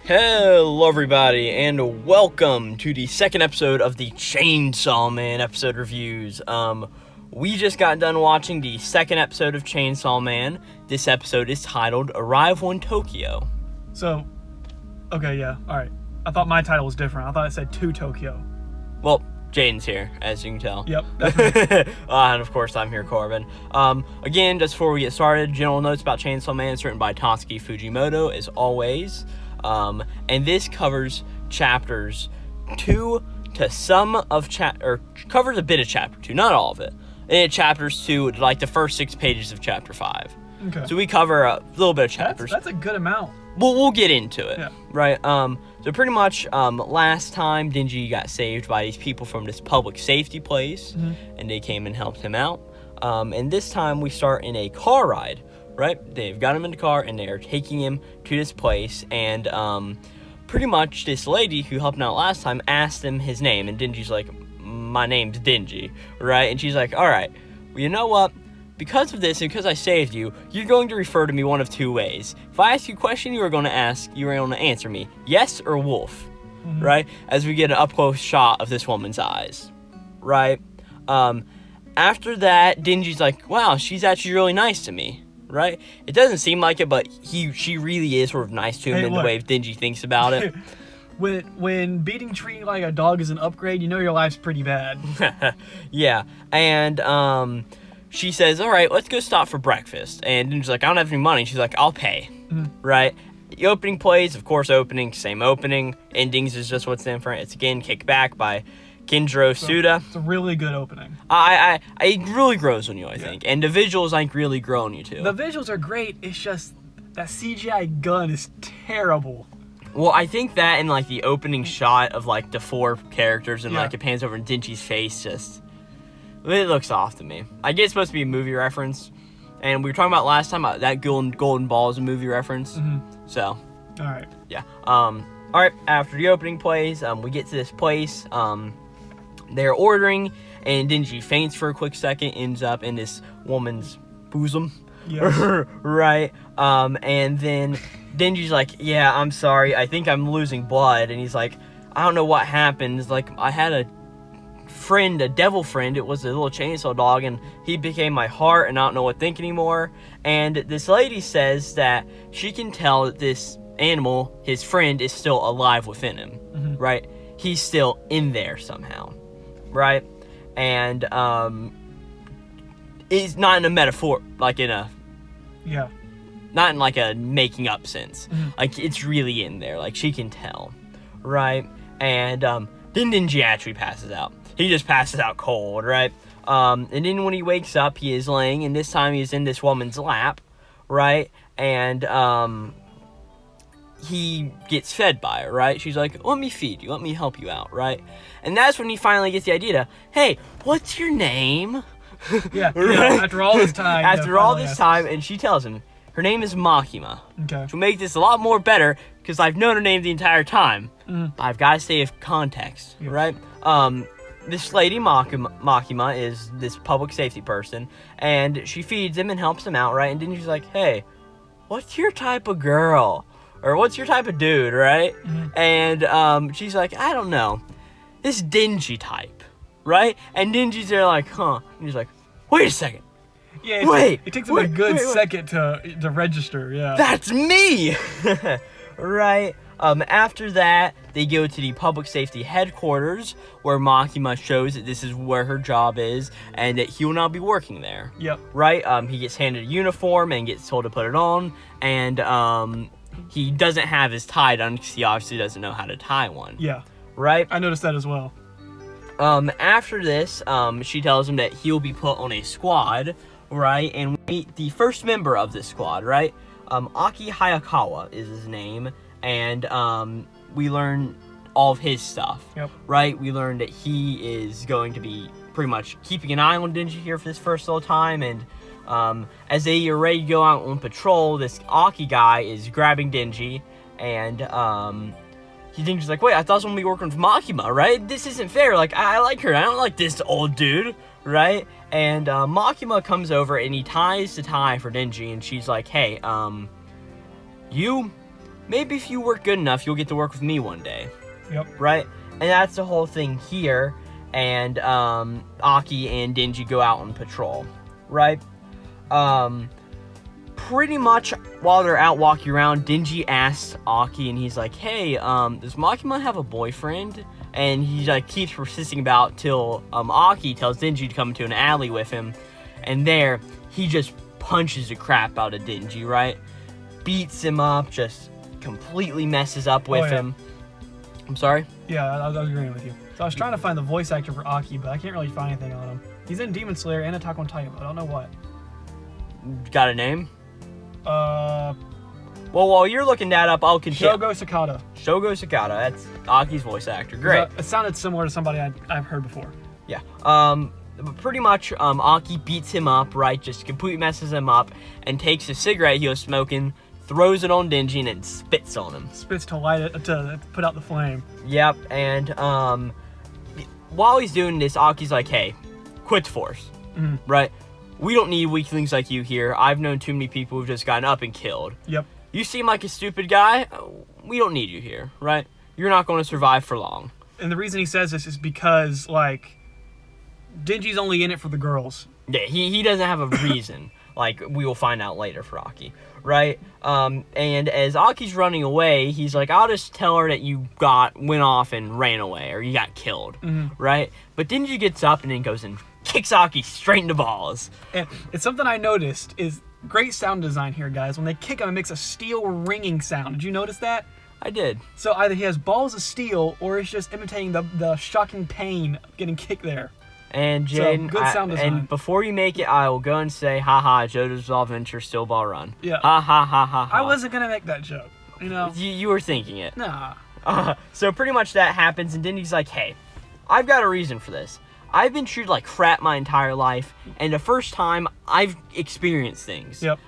Hello everybody, and welcome to the second episode of the Chainsaw Man episode reviews. We just got done watching the second episode of Chainsaw Man. This episode is titled Arrival in Tokyo. So, okay, yeah, alright. I thought my title was different. I thought it said To Tokyo. Well, Jaden's here, as you can tell. Yep, definitely. And of course, I'm here, Corbin. Again, just before we get started, general notes about Chainsaw Man. It's written by Tatsuki Fujimoto, as always. And this covers chapters 2 to some of covers a bit of chapter 2, not all of it. And chapters 2, like the first 6 pages of chapter 5. Okay. So we cover a little bit of chapters. That's a good amount. We'll get into it. Yeah. Right. So pretty much, last time Denji got saved by these people from this public safety place, and they came and helped him out. And this time we start in a car ride. Right, they've got him in the car and they are taking him to this place, and pretty much this lady who helped him out last time asked him his name, and Denji's like, my name's Denji, right? And she's like, all right, well, you know what? Because of this and because I saved you, you're going to refer to me one of 2 ways. If I ask you a question, you are going to answer me yes or wolf, right? As we get an up close shot of this woman's eyes, right? After that, Denji's like, wow, she's actually really nice to me. Right? It doesn't seem like it, but she really is sort of nice to him in the way Denji thinks about it. when beating treating like a dog is an upgrade, you know your life's pretty bad. Yeah. And she says, all right, let's go stop for breakfast. And Denji's like, I don't have any money. She's like, I'll pay. Right? The opening plays, of course, same opening. Endings is just what's in front. It's again Kick Back by Kinjiro Suda. It's a really good opening. It really grows on you, I think. And the visuals, like, really grow on you, too. The visuals are great. It's just that CGI gun is terrible. Well, I think that and, like, the opening shot of, like, the 4 characters and, like, it pans over Denji's face just... It looks off to me. I guess it's supposed to be a movie reference. And we were talking about last time, that golden ball is a movie reference. So... Alright. Yeah. Alright, after the opening plays, we get to this place, they're ordering, and Denji faints for a quick second, ends up in this woman's bosom. Yes. Right? And then Denji's like, yeah, I'm sorry, I think I'm losing blood. And he's like, I don't know what happened. It's like, I had a devil friend. It was a little chainsaw dog, and he became my heart, and I don't know what to think anymore. And this lady says that she can tell that this animal, his friend, is still alive within him. Right? He's still in there somehow. Right? And it's not in a metaphor, like in a not in like a making up sense. Like it's really in there, like she can tell. Right? And then Denji actually passes out. He just passes out cold, right? And then when he wakes up, he is laying, and this time he's in this woman's lap, right? And he gets fed by her, right? She's like, let me feed you, let me help you out, right? And that's when he finally gets the idea to, hey, what's your name? Yeah, after all this time. After all this time, and she tells him, her name is Makima. Okay. Which will make this a lot more better, because I've known her name the entire time. But I've got to say context, right? This lady, Makima, is this public safety person, and she feeds him and helps him out, right? And then she's like, hey, what's your type of girl? Or what's your type of dude, right? And she's like, I don't know. This Denji type, right? And Denji's there like, huh? And he's like, wait a second. Yeah, it takes him a good second to register, yeah. That's me! Right? After that, they go to the public safety headquarters, where Makima shows that this is where her job is, and that he will not be working there. Yep. Right? He gets handed a uniform and gets told to put it on, and he doesn't have his tie done because he obviously doesn't know how to tie one. Yeah. Right? I noticed that as well. After this, she tells him that he'll be put on a squad, right? And we meet the first member of this squad, right? Aki Hayakawa is his name, and we learn all of his stuff. Yep. Right? We learn that he is going to be pretty much keeping an eye on Denji here for this first little time, and as they are ready to go out on patrol, this Aki guy is grabbing Denji, and he thinks like, wait, I thought I was going to be working with Makima, right? This isn't fair. Like, I like her. I don't like this old dude, right? And Makima comes over and he ties the tie for Denji, and she's like, hey, you maybe if you work good enough, you'll get to work with me one day. Yep. Right? And that's the whole thing here. And Aki and Denji go out on patrol. Right? Pretty much while they're out walking around, Denji asks Aki, and he's like, hey, does Makima have a boyfriend? And he like keeps persisting about till Aki tells Denji to come to an alley with him. And there, he just punches the crap out of Denji, right? Beats him up, just completely messes up with him. I'm sorry? Yeah, I was agreeing with you. So I was trying to find the voice actor for Aki, but I can't really find anything on him. He's in Demon Slayer and Attack on Titan, but I don't know what. Got a name? Well, while you're looking that up, I'll continue. Shogo Sakata. Shogo Sakata, that's Aki's voice actor. Great. It sounded similar to somebody I've heard before. Yeah. But pretty much, Aki beats him up, right? Just completely messes him up, and takes a cigarette he was smoking, throws it on Denji, and then spits on him. Spits to light it, to put out the flame. Yep, and while he's doing this, Aki's like, hey, quit the force, right? We don't need weaklings like you here. I've known too many people who've just gotten up and killed. Yep. You seem like a stupid guy. We don't need you here, right? You're not going to survive for long. And the reason he says this is because, like, Denji's only in it for the girls. Yeah, he doesn't have a reason. Like, we will find out later for Aki, right? And as Aki's running away, he's like, I'll just tell her that you went off and ran away, or you got killed, right? But Denji gets up and then goes and kicks Aki straight in the balls. And it's something I noticed is great sound design here, guys. When they kick him, it makes a steel ringing sound. Did you notice that? I did. So either he has balls of steel, or it's just imitating the shocking pain of getting kicked there. And Jaden, good sound design. And before you make it, I will go and say, haha, JoJo's Bizarre Adventure, still ball run. Yeah. Ha ha ha ha ha. I wasn't gonna make that joke, you know? You were thinking it. Nah. So pretty much that happens, and Denji's like, hey, I've got a reason for this. I've been treated like crap my entire life, and the first time I've experienced things. Yep.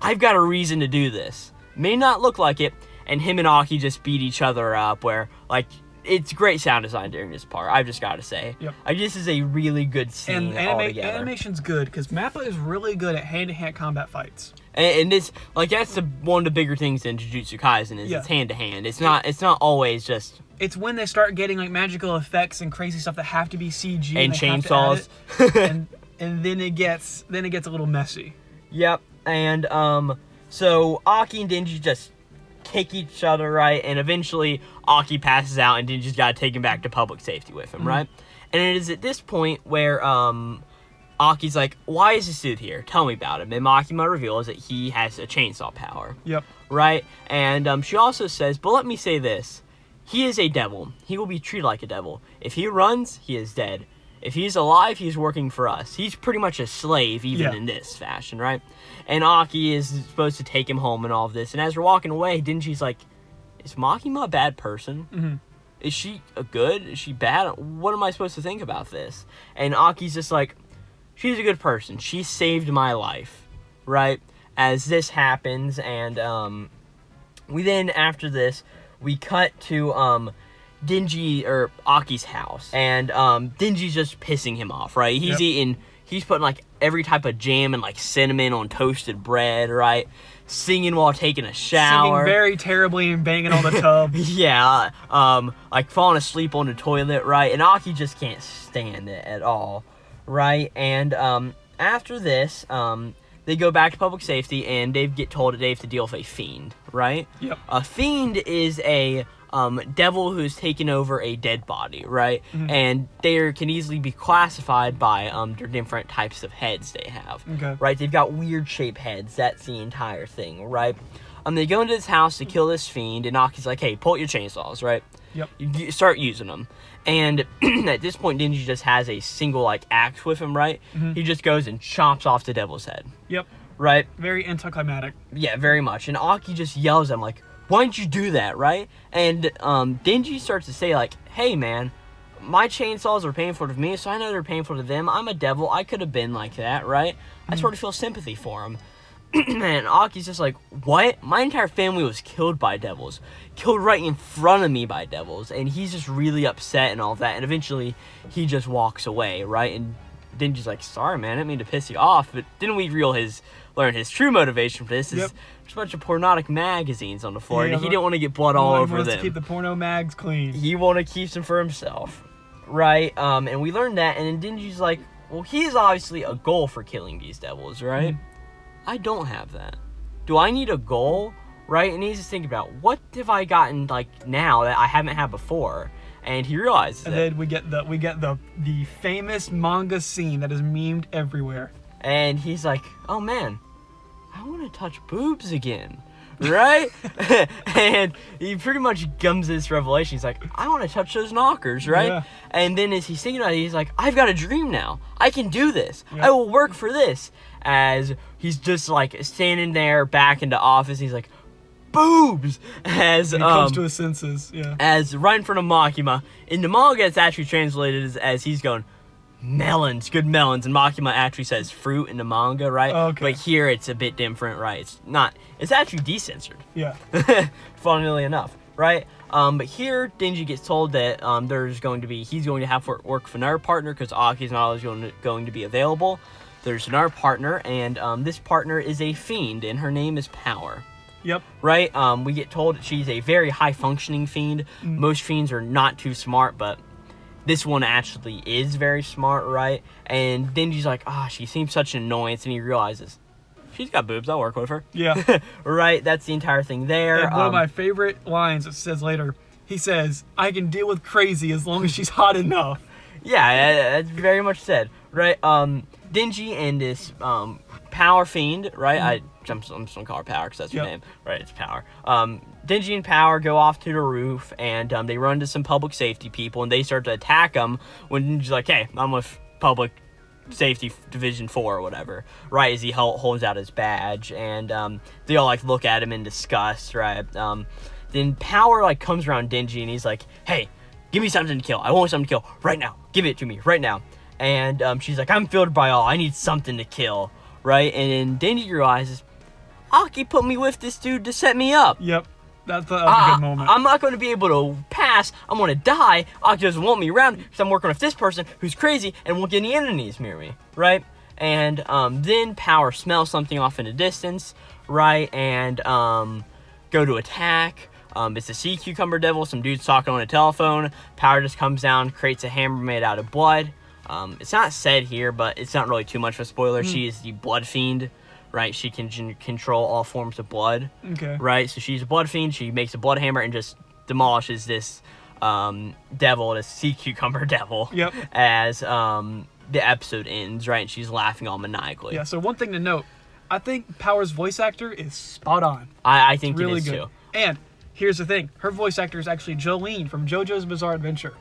I've got a reason to do this. May not look like it, and him and Aki just beat each other up, where, like, it's great sound design during this part, I've just got to say. Yep. This is a really good scene altogether. Animation's good, because Mappa is really good at hand-to-hand combat fights. And this, like, that's one of the bigger things in Jujutsu Kaisen, is it's hand-to-hand. It's not always just... It's when they start getting, like, magical effects and crazy stuff that have to be CG. And chainsaws. and then it gets a little messy. Yep. And, so Aki and Denji just kick each other, right? And eventually Aki passes out and Denji's got to take him back to public safety with him, right? And it is at this point where Aki's like, why is this dude here? Tell me about him. And Makima reveals that he has a chainsaw power. Yep. Right? And she also says, but let me say this. He is a devil. He will be treated like a devil. If he runs, he is dead. If he's alive, he's working for us. He's pretty much a slave, even in this fashion, right? And Aki is supposed to take him home and all of this. And as we're walking away, Denji's like, is Makima a bad person? Is she a good? Is she bad? What am I supposed to think about this? And Aki's just like, she's a good person. She saved my life, right? As this happens, and we then, after this, we cut to Denji, or Aki's house, and Denji's just pissing him off, right? He's putting, like, every type of jam and, like, cinnamon on toasted bread, right? Singing while taking a shower. Singing very terribly and banging on the tub. Yeah, like, falling asleep on the toilet, right? And Aki just can't stand it at all, right? And after this, they go back to public safety, and they get told that they have to deal with a fiend, right? Yep. A fiend is a devil who's taken over a dead body, right? And they can easily be classified by their different types of heads they have, right? They've got weird shaped heads. That's the entire thing, right? They go into this house to kill this fiend, and Aki's like, hey, pull out your chainsaws, right? Yep. You start using them. And at this point, Denji just has a single, like, axe with him, right? He just goes and chops off the devil's head. Yep. Right? Very anticlimactic. Yeah, very much. And Aki just yells at him, like, why didn't you do that, right? And Denji starts to say, like, hey, man, my chainsaws are painful to me, so I know they're painful to them. I'm a devil. I could have been like that, right? I sort of feel sympathy for him. And Aki's just like, what? My entire family was killed by devils. Killed right in front of me by devils. And he's just really upset and all that. And eventually, he just walks away, right? And Denji's like, sorry, man, I didn't mean to piss you off. But then we learn his true motivation for this is Yep. there's a bunch of pornographic magazines on the floor, Yeah, and he didn't want to get blood all over wants them. to keep the porno mags clean. He wanted to keep them for himself, right? And we learned that, and then Denji's like, well, he's obviously a goal for killing these devils, right? I don't have that. Do I need a goal, right? And he's just thinking about, what have I gotten, like, now that I haven't had before? And he realizes And then we get the famous manga scene that is memed everywhere. And he's like, oh, man, I want to touch boobs again, right? And he pretty much comes to this revelation. He's like, I want to touch those knockers, right? Yeah. And then as he's thinking about it, he's like, I've got a dream now. I can do this. Yeah. I will work for this. As he's just like standing there back in the office, he's like, boobs! As He comes to his senses, yeah. as right in front of Makima. In the manga, it's actually translated as he's going, melons, good melons. And Makima actually says fruit in the manga, right? Okay. But here it's a bit different, right? It's actually decensored. Yeah. Funnily enough, right? But here, Denji gets told that he's going to have to work with another partner because Aki's not always going to be available. There's another partner, and this partner is a fiend, and her name is Power. Yep. Right? We get told that she's a very high-functioning fiend. Most fiends are not too smart, but this one actually is very smart, right? And Denji's like, she seems such an annoyance, and he realizes, she's got boobs, I'll work with her. Yeah. Right? That's the entire thing there. And one of my favorite lines it says later, he says, I can deal with crazy as long as she's hot enough. Yeah, that's very much said, right? Denji and this Power Fiend, right? I'm just gonna call her Power because that's her name, right? It's Power. Denji and Power go off to the roof, and they run into some public safety people, and they start to attack them. When Denji's like, "Hey, I'm with Public Safety Division 4 or whatever," right? As he holds out his badge, and they all like look at him in disgust, right? Then Power like comes around Denji, and he's like, "Hey, give me something to kill. I want something to kill right now. Give it to me right now." And she's like, I'm filled by all. I need something to kill, right? And then Denji realizes, Aki put me with this dude to set me up. Yep. That was a good moment. I'm not going to be able to pass. I'm going to die. Aki doesn't want me around because I'm working with this person who's crazy and won't get any enemies near me, right? And then Power smells something off in the distance, right? And go to attack. It's a sea cucumber devil. Some dude's talking on a telephone. Power just comes down, creates a hammer made out of blood. It's not said here, but it's not really too much of a spoiler. She is the blood fiend, right? She can control all forms of blood. Okay. Right? So she's a blood fiend. She makes a blood hammer and just demolishes this devil, this sea cucumber devil. Yep. As the episode ends, right? And she's laughing all maniacally. Yeah, so one thing to note, I think Power's voice actor is spot on. I think really it is good. too. And here's the thing, her voice actor is actually Jolene from JoJo's Bizarre Adventure.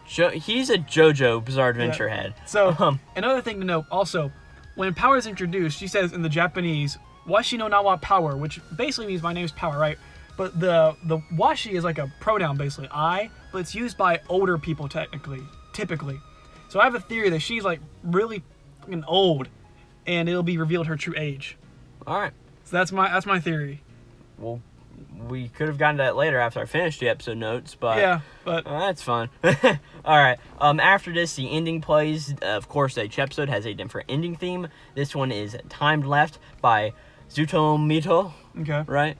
He's a JoJo Bizarre Adventure head. So, another thing to note also, when Power is introduced, she says in the Japanese, Washi no nawa Power, which basically means my name's Power, right? But the Washi is like a pronoun, basically, I, but it's used by older people typically. So I have a theory that she's like really fucking old, and it'll be revealed her true age. All right. So that's my theory. Well, we could have gotten to that later after I finished the episode notes, but yeah, but that's fine. All right. After this, the ending plays. Of course, each episode has a different ending theme. This one is "Timed Left" by Zutomito. okay. Right.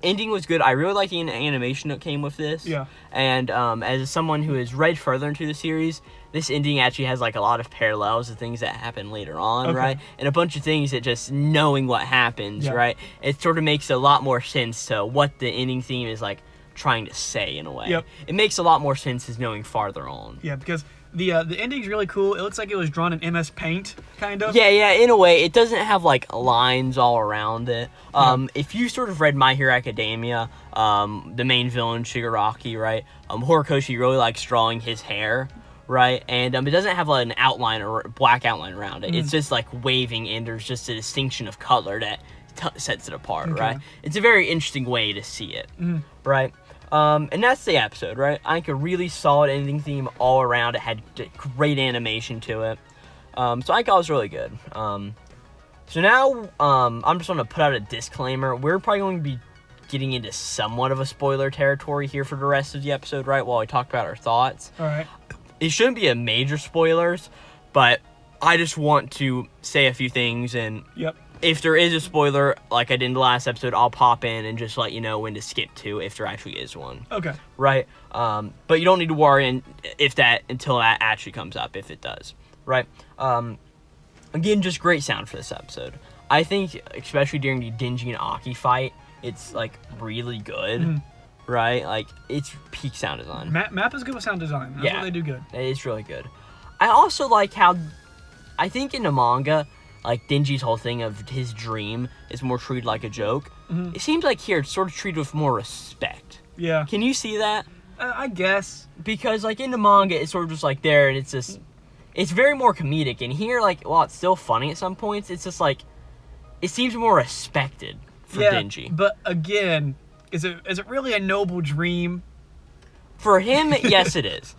Ending was good. I really like the animation that came with this. Yeah. And as someone who has read further into the series, this ending actually has like a lot of parallels to things that happen later on, Okay. right? And a bunch of things that just knowing what happens, Yeah. right? It sort of makes a lot more sense to what the ending theme is like trying to say in a way. Yep. It makes a lot more sense as knowing farther on. Yeah, because the ending's really cool. It looks like it was drawn in MS Paint, kind of. Yeah, in a way. It doesn't have, like, lines all around it. If you sort of read My Hero Academia, the main villain, Shigaraki, right? Horikoshi really likes drawing his hair, right? And it doesn't have, like, an outline or black outline around it. It's just, like, waving, and there's just a distinction of color that sets it apart, Okay. right? It's a very interesting way to see it, right? And that's the episode, right? I think a really solid ending theme all around. It had great animation to it. So I think it was really good. So now, I'm just going to put out a disclaimer. We're probably going to be getting into somewhat of a spoiler territory here for the rest of the episode, right? While we talk about our thoughts. All right. It shouldn't be a major spoilers, But I just want to say a few things, and if there is a spoiler, like I did in the last episode, I'll pop in and just let you know when to skip to if there actually is one. Okay. Right? But you don't need to worry until that actually comes up, if it does. Right? Again, just great sound for this episode. I think, especially during the Dingy and Aki fight, it's, like, really good. Right? Like, it's peak sound design. Map is good with sound design. That's what they do good. It's really good. I also like how, I think in the manga, like, Dingy's whole thing of his dream is more treated like a joke. It seems like here it's sort of treated with more respect. Yeah. Can you see that? I guess. Because, like, in the manga, it's sort of just, like, there, and it's just, it's very more comedic. And here, like, while it's still funny at some points, it's just, like, it seems more respected for Dingy. But, again, is it really a noble dream? For him, yes, it is.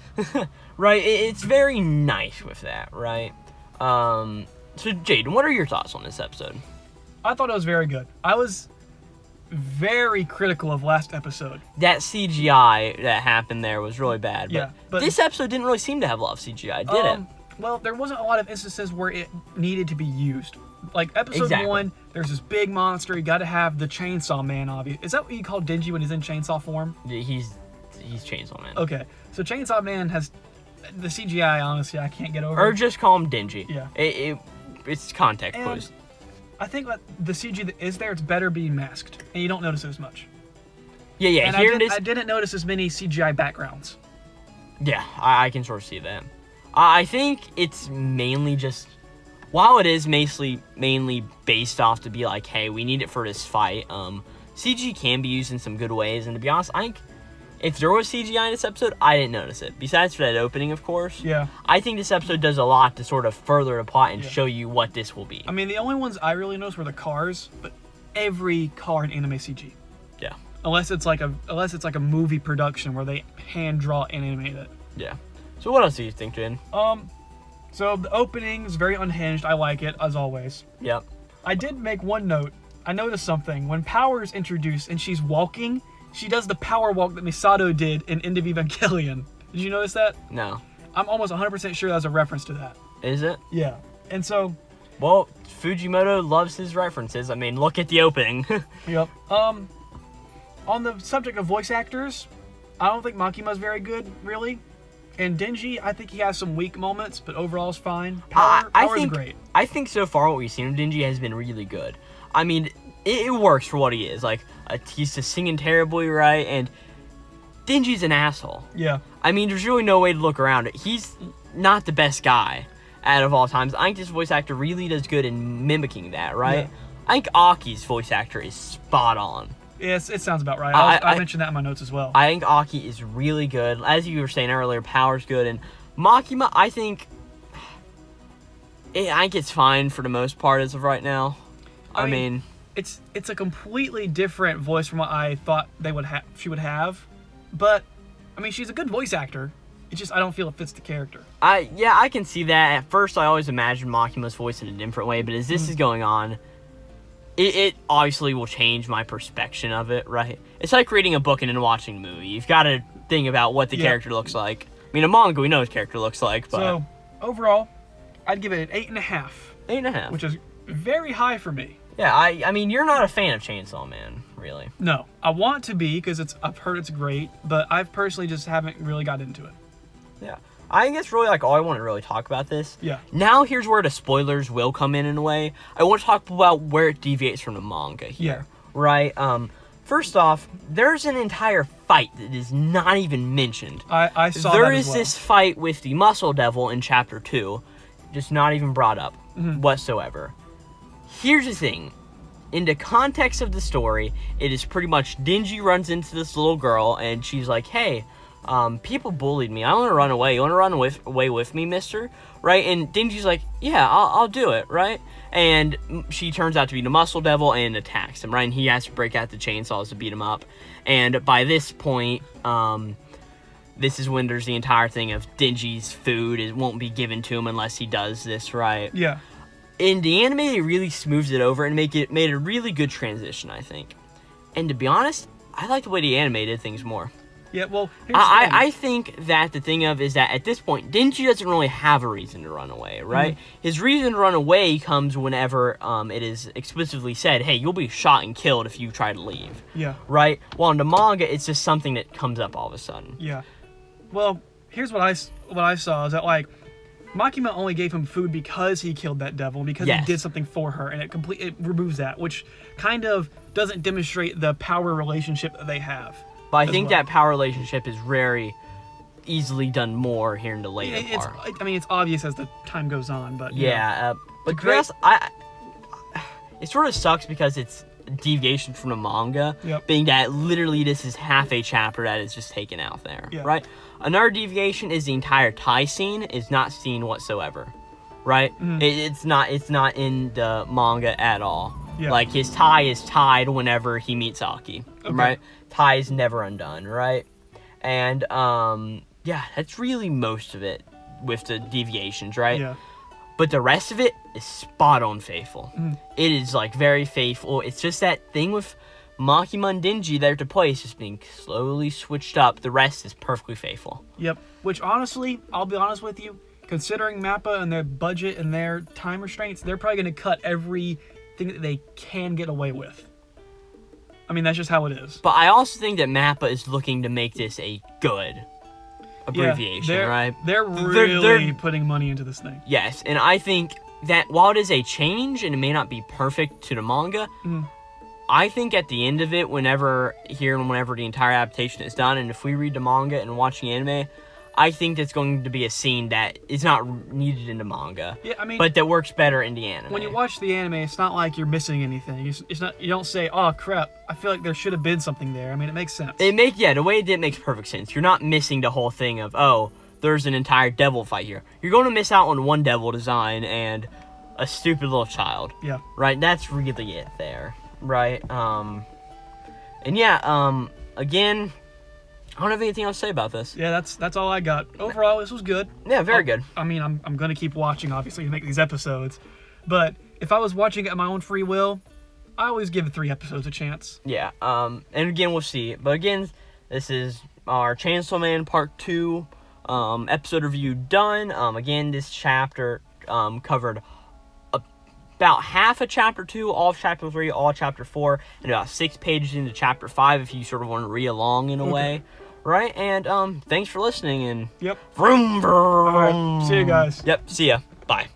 Right? It's very nice with that, right? So, Jaden, what are your thoughts on this episode? I thought it was very good. I was very critical of last episode. That CGI that happened there was really bad. But this episode didn't really seem to have a lot of CGI, did it? Well, there wasn't a lot of instances where it needed to be used. Like, episode 1, there's this big monster. You got to have the Chainsaw Man, obviously. Is that what you call Dingy when he's in chainsaw form? He's Chainsaw Man. Okay. So Chainsaw Man has... The CGI, honestly, I can't get over. Or just call him Dingy. Yeah. It's context clues. I think that the CG that is there, it's better being masked. And you don't notice it as much. Yeah. And I didn't notice as many CGI backgrounds. Yeah, I can sort of see that. I think it's mainly just... While it is mainly based off to be like, hey, we need it for this fight, CG can be used in some good ways. And to be honest, I think if there was CGI in this episode, I didn't notice it. Besides for that opening, of course. Yeah. I think this episode does a lot to sort of further the plot and show you what this will be. I mean, the only ones I really noticed were the cars, but every car in anime CG. Yeah. Unless it's like a movie production where they hand draw and animate it. Yeah. So what else do you think, Jen? So the opening is very unhinged. I like it, as always. Yep. I did make one note. I noticed something. When Power is introduced and she's walking, she does the power walk that Misato did in End of Evangelion. Did you notice that? No. I'm almost 100% sure that's a reference to that. Is it? Yeah. And so... Well, Fujimoto loves his references. I mean, look at the opening. Yep. On the subject of voice actors, I don't think Makima's very good, really. And Dingy, I think he has some weak moments, but overall is fine. Power is great. I think so far what we've seen of Dingy has been really good. I mean, it works for what he is. Like, he's just singing terribly, right? And Dingy's an asshole. Yeah. I mean, there's really no way to look around it. He's not the best guy out of all times. I think this voice actor really does good in mimicking that, right? Yeah. I think Aki's voice actor is spot on. Yes, it sounds about right. I mentioned that in my notes as well. I think Aki is really good. As you were saying earlier, Power's good. And Makima, I think it's fine for the most part as of right now. I mean... It's a completely different voice from what I thought she would have. But, I mean, she's a good voice actor. It's just I don't feel it fits the character. I can see that. At first, I always imagined Makima's voice in a different way. But as this is going on... It obviously will change my perception of it, right? It's like reading a book and then watching a movie. You've got to think about what the character looks like. I mean, a manga, we know what character looks like, but... So, overall, I'd give it an 8.5. 8.5. Which is very high for me. Yeah, I mean, you're not a fan of Chainsaw Man, really. No. I want to be, because I've heard it's great, but I've personally just haven't really got into it. Yeah. I think that's really, like, all I want to really talk about this. Yeah. Now, here's where the spoilers will come in a way. I want to talk about where it deviates from the manga here. Yeah. Right? First off, there's an entire fight that is not even mentioned. I saw there that is as well. this fight with the Muscle Devil in Chapter 2. Just not even brought up whatsoever. Here's the thing. In the context of the story, it is pretty much Dingy runs into this little girl, and she's like, hey... people bullied me. I want to run away. You want to run away with me, mister? Right? And Dingy's like, yeah, I'll do it, right? And she turns out to be the Muscle Devil and attacks him, right? And he has to break out the chainsaws to beat him up. And by this point, this is when there's the entire thing of Dingy's food. It won't be given to him unless he does this, right? Yeah. In the anime, it really smooths it over and made a really good transition, I think. And to be honest, I like the way the anime did things more. Yeah, well, here's the thing. I think that the thing is that at this point, Denji doesn't really have a reason to run away, right? His reason to run away comes whenever it is explicitly said, hey, you'll be shot and killed if you try to leave. Yeah. Right? Well, in the manga, it's just something that comes up all of a sudden. Yeah. Well, here's what I saw is that, like, Makima only gave him food because he killed that devil, because he did something for her, and it removes that, which kind of doesn't demonstrate the power relationship that they have. But I think that power relationship is very easily done more here in the later part. I mean, it's obvious as the time goes on, but... Yeah, but it sort of sucks because it's a deviation from the manga, being that literally this is half a chapter that is just taken out there, right? Another deviation is the entire tie scene is not seen whatsoever, right? It's not in the manga at all. Like, his tie is tied whenever he meets Aki, right? Tie is never undone, right? And, yeah, that's really most of it with the deviations, right? Yeah. But the rest of it is spot on faithful. It is, like, very faithful. It's just that thing with Makima and Denji that are to play is just being slowly switched up. The rest is perfectly faithful. Yep. Which, honestly, I'll be honest with you, considering Mappa and their budget and their time restraints, they're probably going to cut everything that they can get away with. I mean, that's just how it is. But I also think that Mappa is looking to make this a good abbreviation, right? They're really putting money into this thing. Yes, and I think that while it is a change and it may not be perfect to the manga, I think at the end of it, whenever the entire adaptation is done, and if we read the manga and watching anime, I think that's going to be a scene that is not needed in the manga. Yeah, I mean, but that works better in the anime. When you watch the anime, it's not like you're missing anything. It's not. You don't say, "Oh crap, I feel like there should have been something there." I mean, it makes sense. The way it did makes perfect sense. You're not missing the whole thing of, oh, there's an entire devil fight here. You're going to miss out on one devil design and a stupid little child. Yeah. Right. That's really it there. Right. And yeah. Again, I don't have anything else to say about this. Yeah, that's all I got. Overall, this was good. Yeah, very good. I mean, I'm going to keep watching, obviously, to make these episodes. But if I was watching it at my own free will, I always give 3 episodes a chance. Yeah, and again, we'll see. But again, this is our Chainsaw Man Part 2 episode review done. Again, this chapter covered about half of Chapter 2, all of Chapter 3, all of Chapter 4, and about 6 pages into Chapter 5 if you sort of want to read along in a way. Right? And thanks for listening, and vroom, vroom. All right, see you guys. Yep, see ya. Bye.